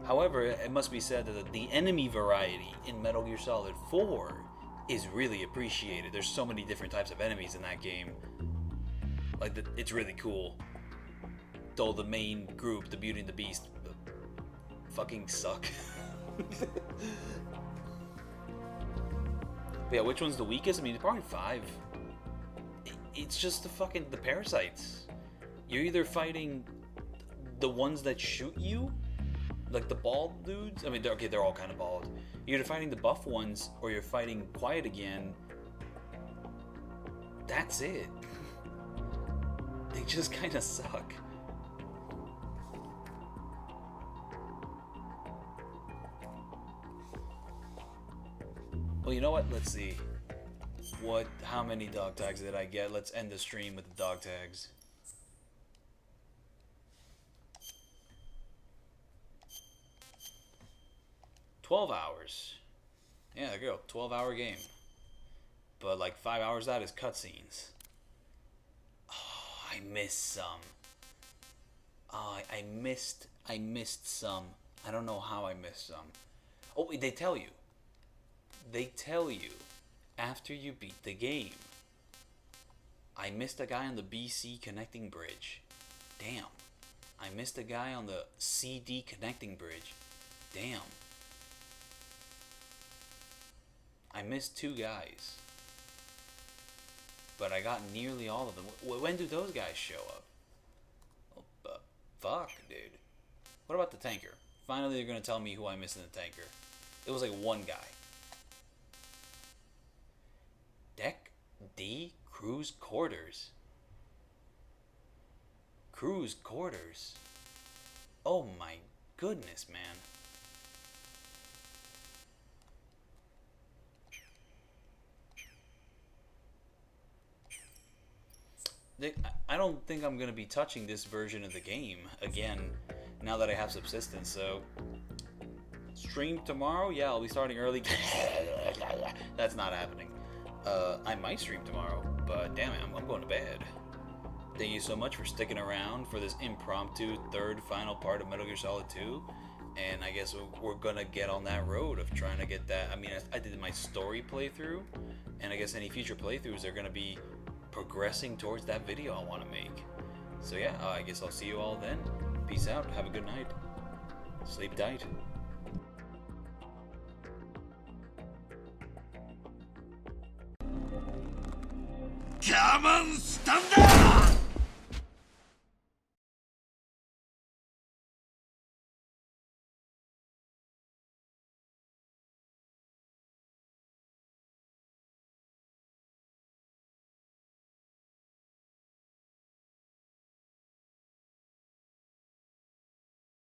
However, it must be said that the enemy variety in Metal Gear Solid 4 is really appreciated. There's so many different types of enemies in that game. Like, it's really cool. Though the main group, the Beauty and the Beast, fucking suck. But yeah, which one's the weakest? I mean, probably 5. It's just the parasites. You're either fighting the ones that shoot you, like the bald dudes. I mean, they're all kind of bald. You're either fighting the buff ones, or you're fighting Quiet again. That's it. They just kind of suck. Well, you know what? Let's see. What? How many dog tags did I get? Let's end the stream with the dog tags. $12 hours. Yeah, there you go. 12-hour game. But like 5 hours of that is cutscenes. Oh, I missed some. Oh, I missed some. I don't know how I missed some. Oh, wait, they tell you. They tell you after you beat the game. I missed a guy on the BC connecting bridge. Damn. I missed a guy on the CD connecting bridge. Damn. I missed 2 guys. But I got nearly all of them. When do those guys show up? Oh, fuck, dude. What about the tanker? Finally, they're going to tell me who I missed in the tanker. It was like 1 guy. Deck D Crew's Quarters. Crew's Quarters. Oh my goodness, man. I don't think I'm going to be touching this version of the game again now that I have subsistence, so stream tomorrow? Yeah, I'll be starting early. That's not happening. I might stream tomorrow, but damn it, I'm going to bed. Thank you so much for sticking around for this impromptu third final part of Metal Gear Solid 2. And I guess we're gonna get on that road of trying to get that. I mean, I did my story playthrough, and I guess any future playthroughs are gonna be progressing towards that video I want to make. So yeah, I guess I'll see you all then. Peace out. Have a good night. Sleep tight. Come on, stand up!